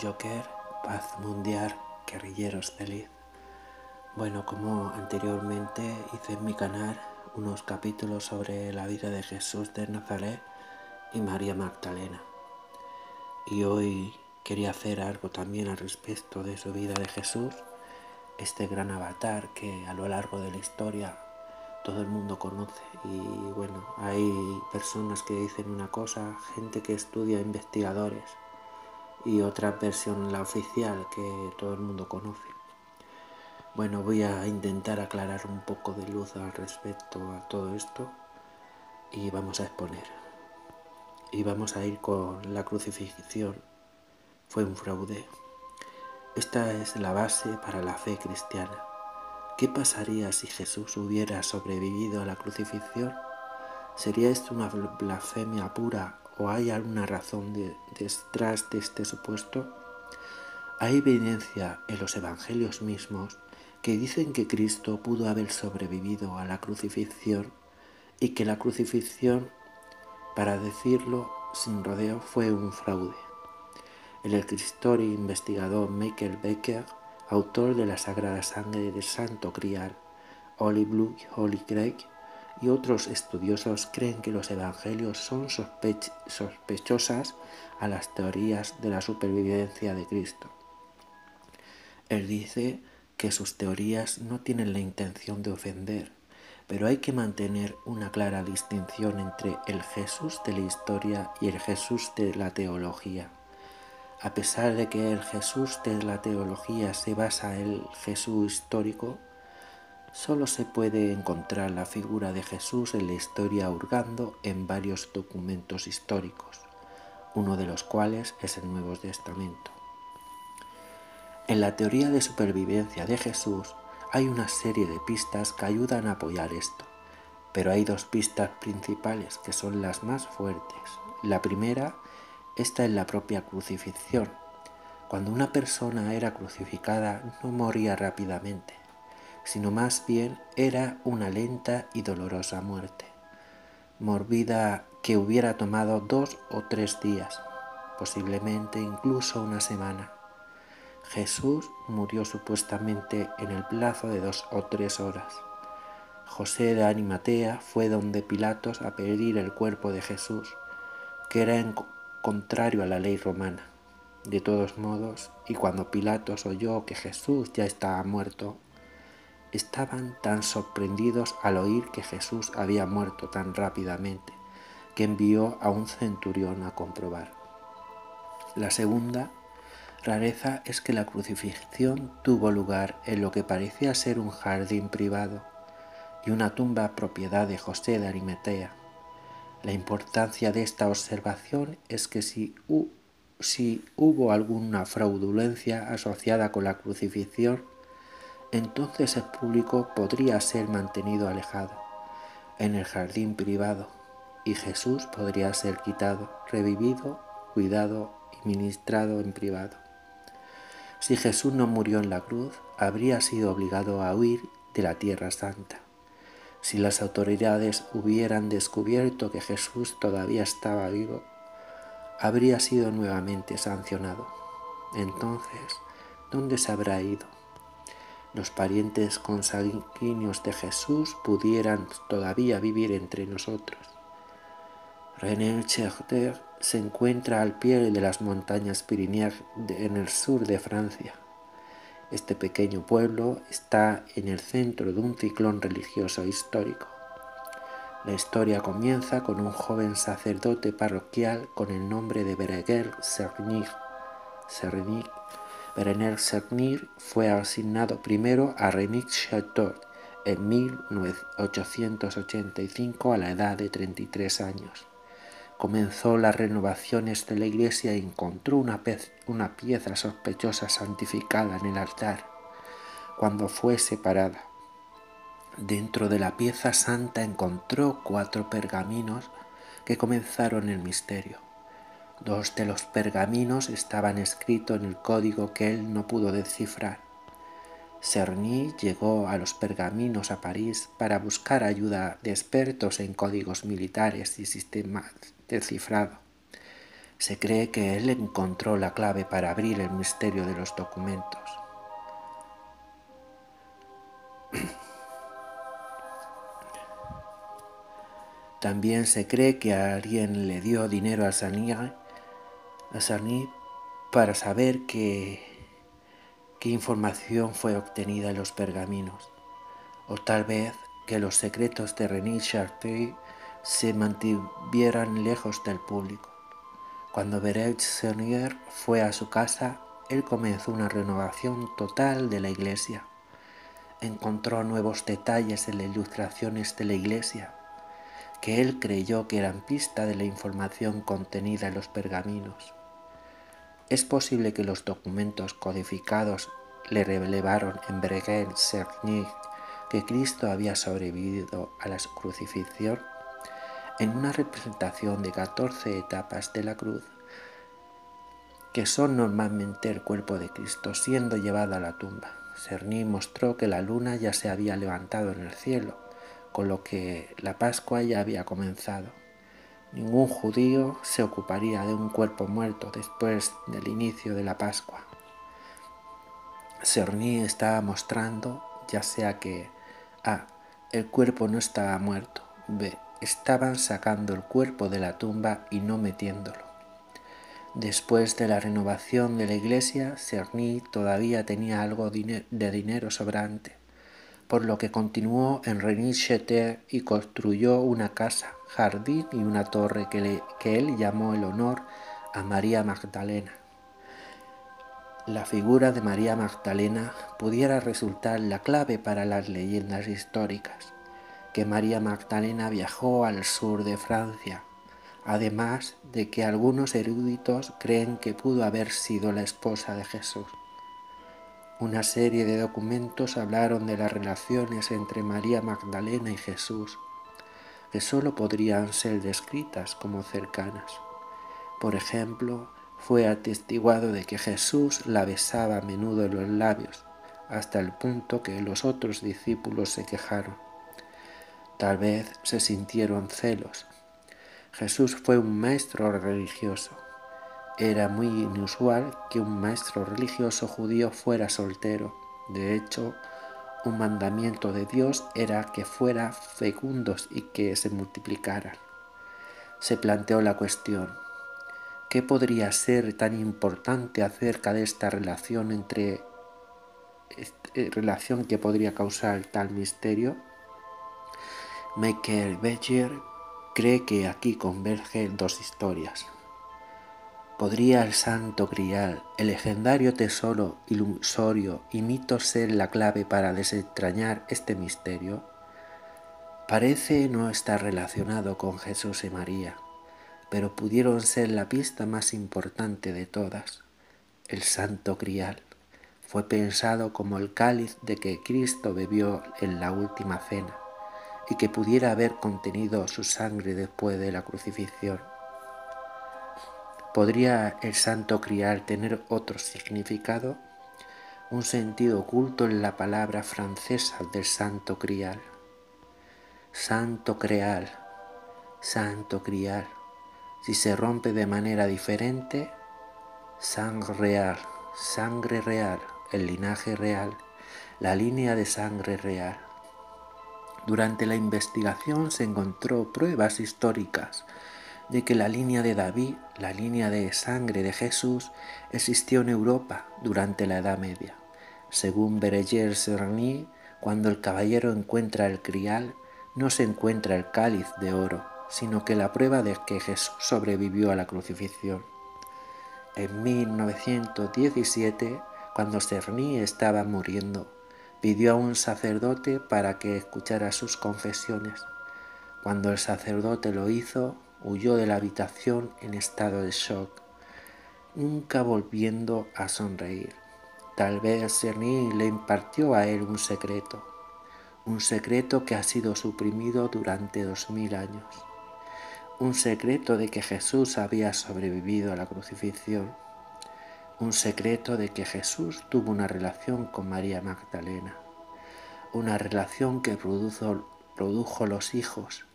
Joker, paz mundial, guerrilleros feliz. Bueno, como anteriormente hice en mi canal unos capítulos sobre la vida de Jesús de Nazaret y María Magdalena. Y hoy quería hacer algo también al respecto de su vida de Jesús, este gran avatar que a lo largo de la historia todo el mundo conoce. Y bueno, hay personas que dicen una cosa, gente que estudia, investigadores, y otra versión, la oficial, que todo el mundo conoce. Bueno, voy a intentar aclarar un poco de luz al respecto a todo esto y vamos a exponer. Y vamos a ir con la crucifixión. Fue un fraude. Esta es la base para la fe cristiana. ¿Qué pasaría si Jesús hubiera sobrevivido a la crucifixión? ¿Sería esto una blasfemia pura o hay alguna razón detrás de este supuesto? Hay evidencia en los evangelios mismos que dicen que Cristo pudo haber sobrevivido a la crucifixión y que la crucifixión, para decirlo sin rodeo, fue un fraude. El escritor e investigador Michael Becker, autor de la Sagrada Sangre del Santo Grial, Holy Blood, Holy Grail, y otros estudiosos creen que los evangelios son sospechosas a las teorías de la supervivencia de Cristo. Él dice que sus teorías no tienen la intención de ofender, pero hay que mantener una clara distinción entre el Jesús de la historia y el Jesús de la teología. A pesar de que el Jesús de la teología se basa en el Jesús histórico, solo se puede encontrar la figura de Jesús en la historia hurgando en varios documentos históricos, uno de los cuales es el Nuevo Testamento. En la teoría de supervivencia de Jesús hay una serie de pistas que ayudan a apoyar esto, pero hay dos pistas principales que son las más fuertes. La primera está en la propia crucifixión. Cuando una persona era crucificada no moría rápidamente, sino más bien era una lenta y dolorosa muerte, morbida que hubiera tomado 2 o 3 días, posiblemente incluso una semana. Jesús murió supuestamente en el plazo de 2 o 3 horas. José de Arimatea fue donde Pilatos a pedir el cuerpo de Jesús, que era contrario a la ley romana. De todos modos, y cuando Pilatos oyó que Jesús ya estaba muerto, estaban tan sorprendidos al oír que Jesús había muerto tan rápidamente, que envió a un centurión a comprobar. La segunda rareza es que la crucifixión tuvo lugar en lo que parecía ser un jardín privado y una tumba propiedad de José de Arimatea. La importancia de esta observación es que si hubo alguna fraudulencia asociada con la crucifixión, entonces el público podría ser mantenido alejado en el jardín privado y Jesús podría ser quitado, revivido, cuidado y ministrado en privado. Si Jesús no murió en la cruz, habría sido obligado a huir de la Tierra Santa. Si las autoridades hubieran descubierto que Jesús todavía estaba vivo, habría sido nuevamente sancionado. Entonces, ¿dónde se habrá ido? Los parientes consanguíneos de Jesús pudieran todavía vivir entre nosotros. René Cherter se encuentra al pie de las montañas Pirineas en el sur de Francia. Este pequeño pueblo está en el centro de un ciclón religioso histórico. La historia comienza con un joven sacerdote parroquial con el nombre de Berenguer Cernir. Berenguer Cernir fue asignado primero a Rennes-Château en 1885 a la edad de 33 años. Comenzó las renovaciones de la iglesia y encontró una pieza sospechosa santificada en el altar. Cuando fue separada, dentro de la pieza santa encontró 4 pergaminos que comenzaron el misterio. 2 de los pergaminos estaban escritos en el código que él no pudo descifrar. Cernir llegó a los pergaminos a París para buscar ayuda de expertos en códigos militares y sistemas de cifrado. Se cree que él encontró la clave para abrir el misterio de los documentos. También se cree que alguien le dio dinero a Sarni para saber qué información fue obtenida en los pergaminos, o tal vez que los secretos de René Chartier se mantuvieran lejos del público. Cuando Berenguer fue a su casa, él comenzó una renovación total de la iglesia. Encontró nuevos detalles en las ilustraciones de la iglesia, que él creyó que eran pista de la información contenida en los pergaminos. Es posible que los documentos codificados le revelaron en Berenguer que Cristo había sobrevivido a la crucifixión en una representación de 14 etapas de la cruz, que son normalmente el cuerpo de Cristo siendo llevado a la tumba. Cerny mostró que la luna ya se había levantado en el cielo, con lo que la Pascua ya había comenzado. Ningún judío se ocuparía de un cuerpo muerto después del inicio de la Pascua. Cerny estaba mostrando ya sea que A. El cuerpo no estaba muerto, B. Estaban sacando el cuerpo de la tumba y no metiéndolo. Después de la renovación de la iglesia, Cerny todavía tenía algo de dinero sobrante, por lo que continuó en René-Chartier y construyó una casa, jardín y una torre que él llamó en honor a María Magdalena. La figura de María Magdalena pudiera resultar la clave para las leyendas históricas, que María Magdalena viajó al sur de Francia, además de que algunos eruditos creen que pudo haber sido la esposa de Jesús. Una serie de documentos hablaron de las relaciones entre María Magdalena y Jesús, que solo podrían ser descritas como cercanas. Por ejemplo, fue atestiguado de que Jesús la besaba a menudo en los labios, hasta el punto que los otros discípulos se quejaron. Tal vez se sintieron celos. Jesús fue un maestro religioso. Era muy inusual que un maestro religioso judío fuera soltero. De hecho, un mandamiento de Dios era que fueran fecundos y que se multiplicaran. Se planteó la cuestión: ¿qué podría ser tan importante acerca de esta relación relación que podría causar tal misterio? Michael Becher cree que aquí convergen dos historias. ¿Podría el Santo Grial, el legendario tesoro ilusorio y mito, ser la clave para desentrañar este misterio? Parece no estar relacionado con Jesús y María, pero pudieron ser la pista más importante de todas. El Santo Grial fue pensado como el cáliz de que Cristo bebió en la última cena y que pudiera haber contenido su sangre después de la crucifixión. ¿Podría el Santo Grial tener otro significado? Un sentido oculto en la palabra francesa del Santo Grial. Santo Grial, Santo Grial. Si se rompe de manera diferente, sangre real, el linaje real, la línea de sangre real. Durante la investigación se encontró pruebas históricas de que la línea de David, la línea de sangre de Jesús, existió en Europa durante la Edad Media. Según Berenguer, cuando el caballero encuentra el grial, no se encuentra el cáliz de oro, sino que la prueba de que Jesús sobrevivió a la crucifixión. En 1917, cuando Cerny estaba muriendo, pidió a un sacerdote para que escuchara sus confesiones. Cuando el sacerdote lo hizo, huyó de la habitación en estado de shock, nunca volviendo a sonreír. Tal vez Cerny le impartió a él un secreto que ha sido suprimido durante 2000 años, un secreto de que Jesús había sobrevivido a la crucifixión, un secreto de que Jesús tuvo una relación con María Magdalena, una relación que produjo los hijos,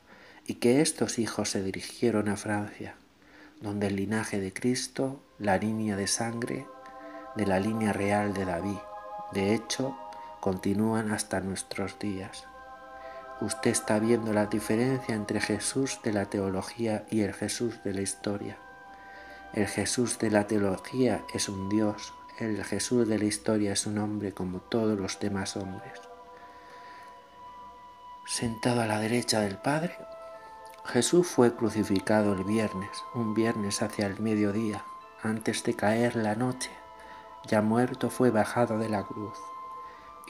y que estos hijos se dirigieron a Francia, donde el linaje de Cristo, la línea de sangre de la línea real de David, de hecho, continúan hasta nuestros días. Usted está viendo la diferencia entre Jesús de la teología y el Jesús de la historia. El Jesús de la teología es un Dios, el Jesús de la historia es un hombre como todos los demás hombres. Sentado a la derecha del Padre, Jesús fue crucificado el viernes, un viernes hacia el mediodía, antes de caer la noche. Ya muerto fue bajado de la cruz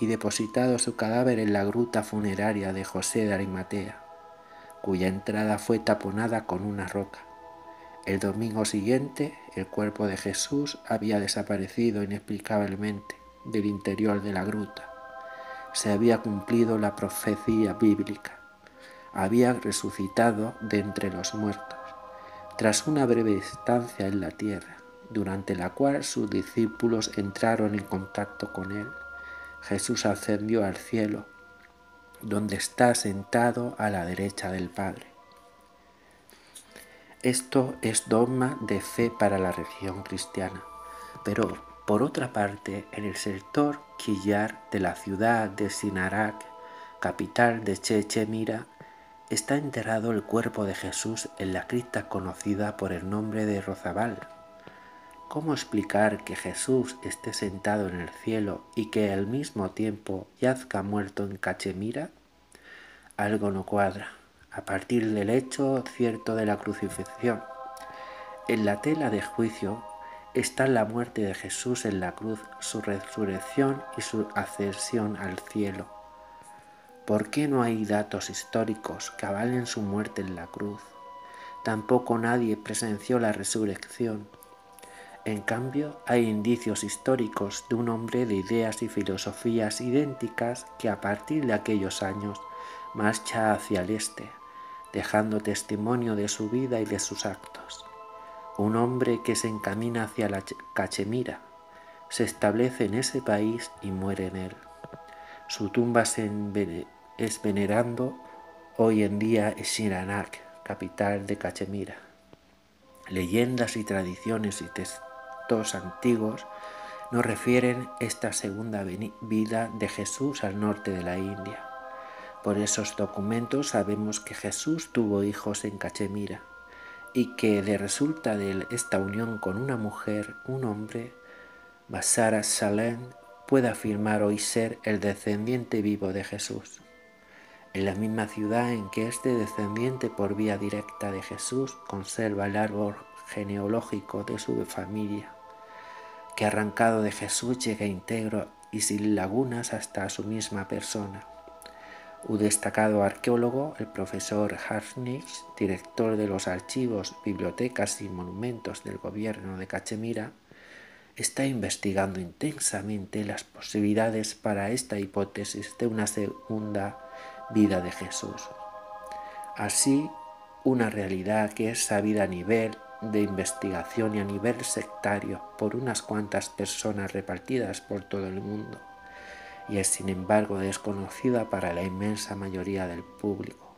y depositado su cadáver en la gruta funeraria de José de Arimatea, cuya entrada fue taponada con una roca. El domingo siguiente, el cuerpo de Jesús había desaparecido inexplicablemente del interior de la gruta. Se había cumplido la profecía bíblica. Había resucitado de entre los muertos, tras una breve estancia en la tierra, durante la cual sus discípulos entraron en contacto con él. Jesús ascendió al cielo, donde está sentado a la derecha del Padre. Esto es dogma de fe para la religión cristiana, pero por otra parte, en el sector Quillar de la ciudad de Sinarak, capital de Chechemira, está enterrado el cuerpo de Jesús en la cripta conocida por el nombre de Rozabal. ¿Cómo explicar que Jesús esté sentado en el cielo y que al mismo tiempo yazca muerto en Cachemira? Algo no cuadra, a partir del hecho cierto de la crucifixión. En la tela de juicio está la muerte de Jesús en la cruz, su resurrección y su ascensión al cielo. ¿Por qué no hay datos históricos que avalen su muerte en la cruz? Tampoco nadie presenció la resurrección. En cambio, hay indicios históricos de un hombre de ideas y filosofías idénticas que a partir de aquellos años marcha hacia el este, dejando testimonio de su vida y de sus actos. Un hombre que se encamina hacia la Cachemira, se establece en ese país y muere en él. Su tumba es venerando hoy en día en Sinarak, capital de Cachemira. Leyendas y tradiciones y textos antiguos nos refieren esta segunda vida de Jesús al norte de la India. Por esos documentos sabemos que Jesús tuvo hijos en Cachemira y que de resulta de esta unión con una mujer, un hombre, Basara Salem, puede afirmar hoy ser el descendiente vivo de Jesús. En la misma ciudad en que este descendiente por vía directa de Jesús conserva el árbol genealógico de su familia, que arrancado de Jesús llega íntegro y sin lagunas hasta su misma persona. Un destacado arqueólogo, el profesor Hartnich, director de los archivos, bibliotecas y monumentos del gobierno de Cachemira, está investigando intensamente las posibilidades para esta hipótesis de una segunda vida de Jesús. Así, una realidad que es sabida a nivel de investigación y a nivel sectario por unas cuantas personas repartidas por todo el mundo, y es sin embargo desconocida para la inmensa mayoría del público,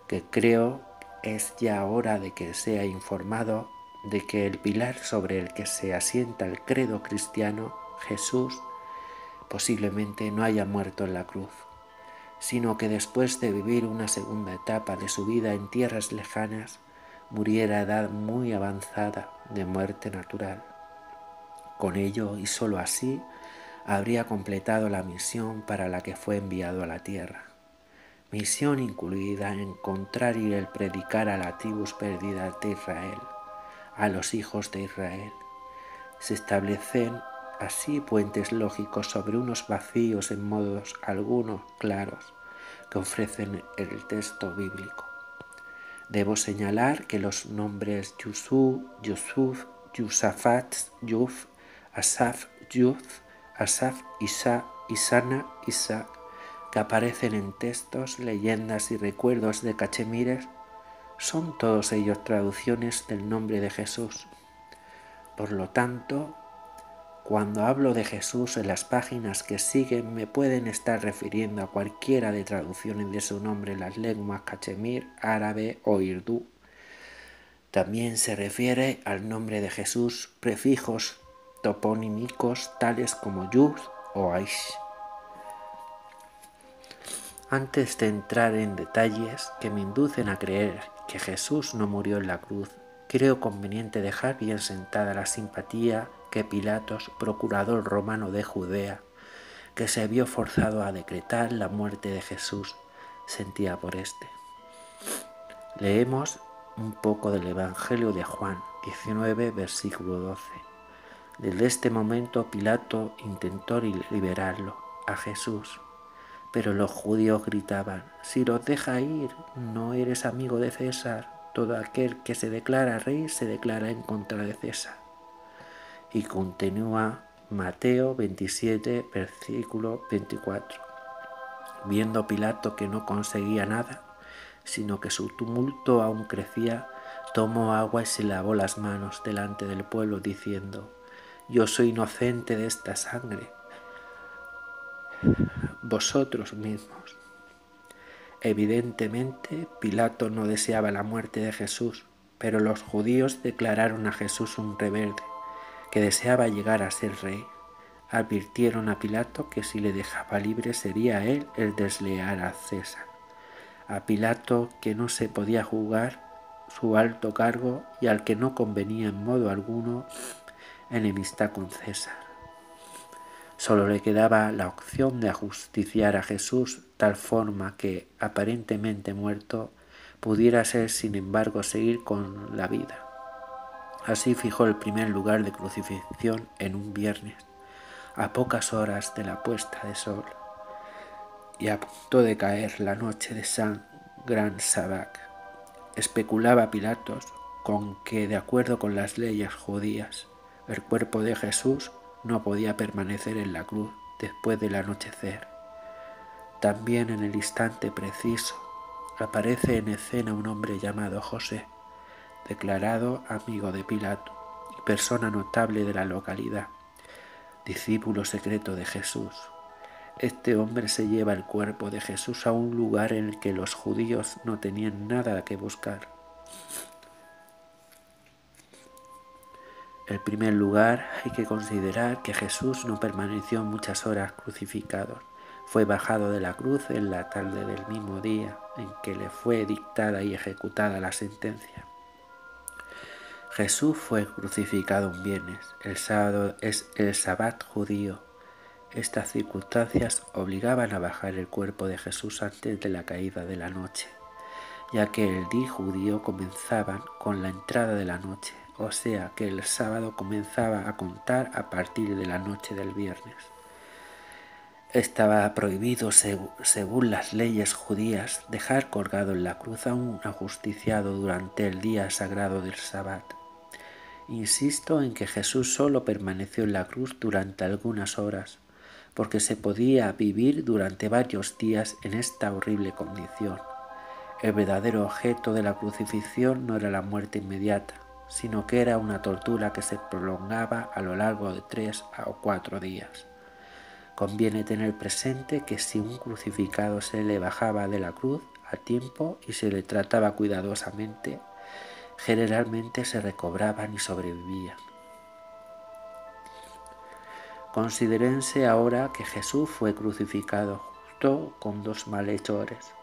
que creo es ya hora de que sea informado de que el pilar sobre el que se asienta el credo cristiano, Jesús, posiblemente no haya muerto en la cruz, sino que después de vivir una segunda etapa de su vida en tierras lejanas, muriera a edad muy avanzada de muerte natural. Con ello, y sólo así, habría completado la misión para la que fue enviado a la tierra. Misión incluida en encontrar y el predicar a las tribus perdidas de Israel, a los hijos de Israel. Se establecen así puentes lógicos sobre unos vacíos en modos algunos claros que ofrecen el texto bíblico. Debo señalar que los nombres Yusú, Yusuf, Yusafat, Yuf, Asaf, Yuz, Asaf, Isa, Isana, Isa, que aparecen en textos, leyendas y recuerdos de Cachemires, son todos ellos traducciones del nombre de Jesús. Por lo tanto, cuando hablo de Jesús en las páginas que siguen me pueden estar refiriendo a cualquiera de traducciones de su nombre en las lenguas cachemir, árabe o irdú. También se refiere al nombre de Jesús prefijos toponímicos tales como Yud o Aish. Antes de entrar en detalles que me inducen a creer que Jesús no murió en la cruz, creo conveniente dejar bien sentada la simpatía que Pilatos, procurador romano de Judea, que se vio forzado a decretar la muerte de Jesús, sentía por éste. Leemos un poco del Evangelio de Juan, 19, versículo 12. Desde este momento Pilato intentó liberarlo a Jesús, pero los judíos gritaban: si los deja ir, no eres amigo de César. Todo aquel que se declara rey se declara en contra de César. Y continúa Mateo 27, versículo 24. Viendo Pilato que no conseguía nada, sino que su tumulto aún crecía, tomó agua y se lavó las manos delante del pueblo, diciendo: yo soy inocente de esta sangre, vosotros mismos. Evidentemente, Pilato no deseaba la muerte de Jesús, pero los judíos declararon a Jesús un rebelde, que deseaba llegar a ser rey. Advirtieron a Pilato que si le dejaba libre sería él el desleal a César. A Pilato, que no se podía jugar su alto cargo y al que no convenía en modo alguno enemistad con César. Solo le quedaba la opción de ajusticiar a Jesús tal forma que, aparentemente muerto, pudiera ser sin embargo seguir con la vida. Así fijó el primer lugar de crucifixión en un viernes, a pocas horas de la puesta de sol, y a punto de caer la noche de San Gran Sabbac. Especulaba Pilatos con que, de acuerdo con las leyes judías, el cuerpo de Jesús no podía permanecer en la cruz después del anochecer. También en el instante preciso aparece en escena un hombre llamado José, declarado amigo de Pilato y persona notable de la localidad, discípulo secreto de Jesús. Este hombre se lleva el cuerpo de Jesús a un lugar en el que los judíos no tenían nada que buscar. En primer lugar, hay que considerar que Jesús no permaneció muchas horas crucificado. Fue bajado de la cruz en la tarde del mismo día en que le fue dictada y ejecutada la sentencia. Jesús fue crucificado un viernes. El sábado es el sabbat judío. Estas circunstancias obligaban a bajar el cuerpo de Jesús antes de la caída de la noche, ya que el día judío comenzaba con la entrada de la noche, o sea que el sábado comenzaba a contar a partir de la noche del viernes. Estaba prohibido, según las leyes judías, dejar colgado en la cruz a un ajusticiado durante el día sagrado del Sabbat. Insisto en que Jesús solo permaneció en la cruz durante algunas horas, porque se podía vivir durante varios días en esta horrible condición. El verdadero objeto de la crucifixión no era la muerte inmediata, sino que era una tortura que se prolongaba a lo largo de 3 o 4 días. Conviene tener presente que si un crucificado se le bajaba de la cruz a tiempo y se le trataba cuidadosamente, generalmente se recobraban y sobrevivían. Considérense ahora que Jesús fue crucificado justo con 2 malhechores.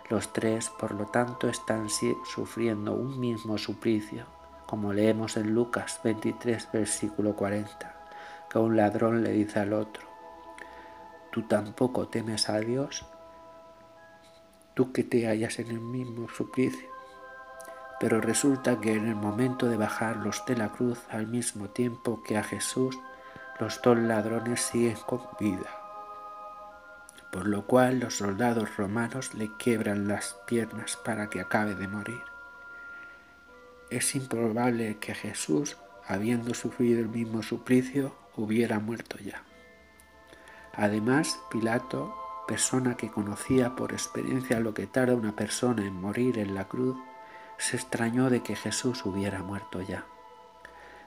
Los 3, por lo tanto, están sufriendo un mismo suplicio, como leemos en Lucas 23, versículo 40, que un ladrón le dice al otro: ¿tú tampoco temes a Dios? Tú que te hallas en el mismo suplicio. Pero resulta que en el momento de bajarlos de la cruz al mismo tiempo que a Jesús, los 2 ladrones siguen con vida, por lo cual los soldados romanos le quiebran las piernas para que acabe de morir. Es improbable que Jesús, habiendo sufrido el mismo suplicio, hubiera muerto ya. Además, Pilato, persona que conocía por experiencia lo que tarda una persona en morir en la cruz, se extrañó de que Jesús hubiera muerto ya.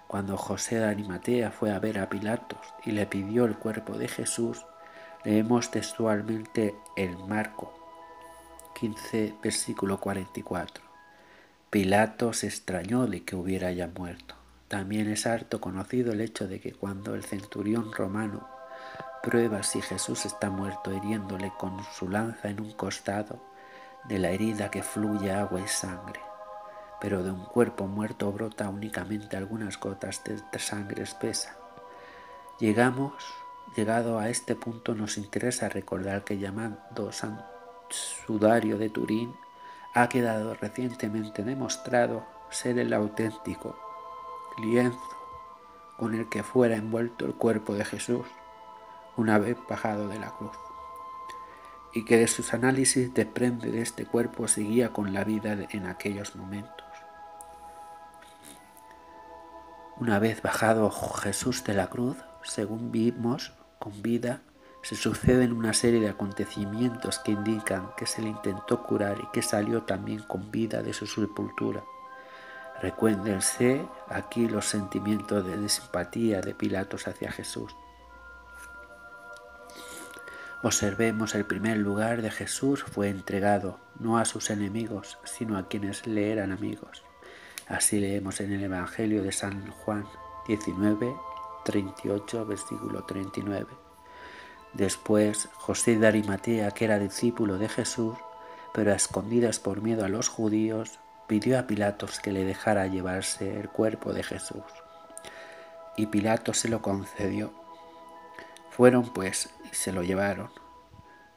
Cuando José de Arimatea fue a ver a Pilatos y le pidió el cuerpo de Jesús, leemos textualmente en Marcos 15, versículo 44. Pilato se extrañó de que hubiera ya muerto. También es harto conocido el hecho de que cuando el centurión romano prueba si Jesús está muerto hiriéndole con su lanza en un costado, de la herida que fluye agua y sangre, pero de un cuerpo muerto brota únicamente algunas gotas de sangre espesa. Llegado a este punto nos interesa recordar que llamado San Sudario de Turín ha quedado recientemente demostrado ser el auténtico lienzo con el que fuera envuelto el cuerpo de Jesús una vez bajado de la cruz, y que de sus análisis desprende de este cuerpo seguía con la vida en aquellos momentos. Una vez bajado Jesús de la cruz, según vimos, con vida, se suceden una serie de acontecimientos que indican que se le intentó curar y que salió también con vida de su sepultura. Recuérdense aquí los sentimientos de simpatía de Pilatos hacia Jesús. Observemos el primer lugar de Jesús fue entregado no a sus enemigos, sino a quienes le eran amigos. Así leemos en el Evangelio de San Juan 19, 38, versículo 39. Después, José de Arimatea, que era discípulo de Jesús, pero a escondidas por miedo a los judíos, pidió a Pilatos que le dejara llevarse el cuerpo de Jesús. Y Pilatos se lo concedió. Fueron pues y se lo llevaron.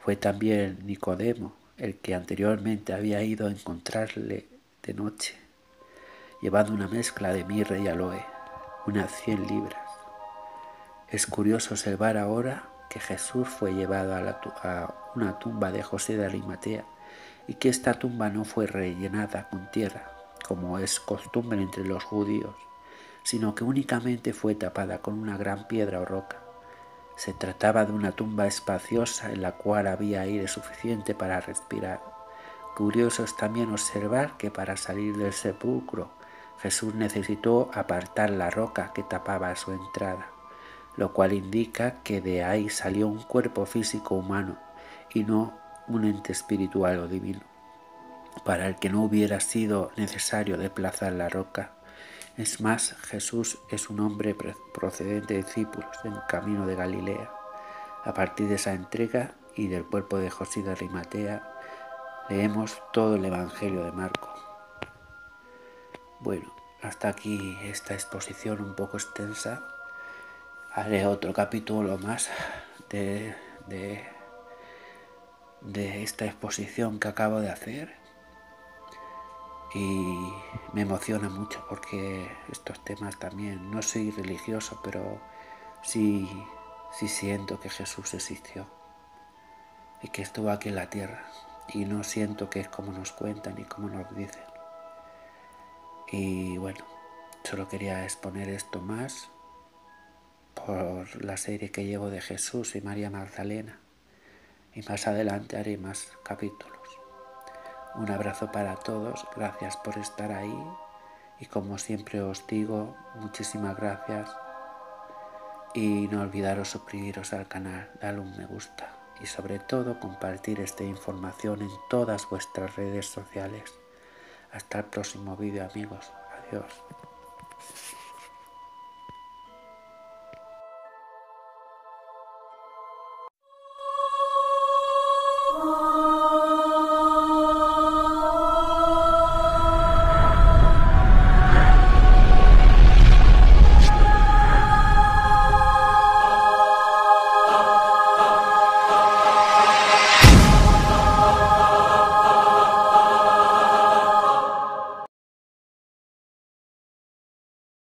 Fue también Nicodemo, el que anteriormente había ido a encontrarle de noche, llevando una mezcla de mirra y aloe, unas 100 libras. Es curioso observar ahora que Jesús fue llevado a una tumba de José de Arimatea y que esta tumba no fue rellenada con tierra, como es costumbre entre los judíos, sino que únicamente fue tapada con una gran piedra o roca. Se trataba de una tumba espaciosa en la cual había aire suficiente para respirar. Curioso es también observar que para salir del sepulcro Jesús necesitó apartar la roca que tapaba su entrada, lo cual indica que de ahí salió un cuerpo físico humano y no un ente espiritual o divino, para el que no hubiera sido necesario desplazar la roca. Es más, Jesús es un hombre procedente de discípulos en el camino de Galilea. A partir de esa entrega y del cuerpo de José de Arimatea, leemos todo el Evangelio de Marcos. Bueno, hasta aquí esta exposición un poco extensa. Haré otro capítulo más de esta exposición que acabo de hacer. Y me emociona mucho porque estos temas también, no soy religioso, pero sí siento que Jesús existió y que estuvo aquí en la tierra, y no siento que es como nos cuentan y como nos dicen. Y bueno, solo quería exponer esto más por la serie que llevo de Jesús y María Magdalena, y más adelante haré más capítulos. Un abrazo para todos, gracias por estar ahí y como siempre os digo, muchísimas gracias, y no olvidaros suscribiros al canal, darle un me gusta y sobre todo compartir esta información en todas vuestras redes sociales. Hasta el próximo vídeo, amigos. Adiós.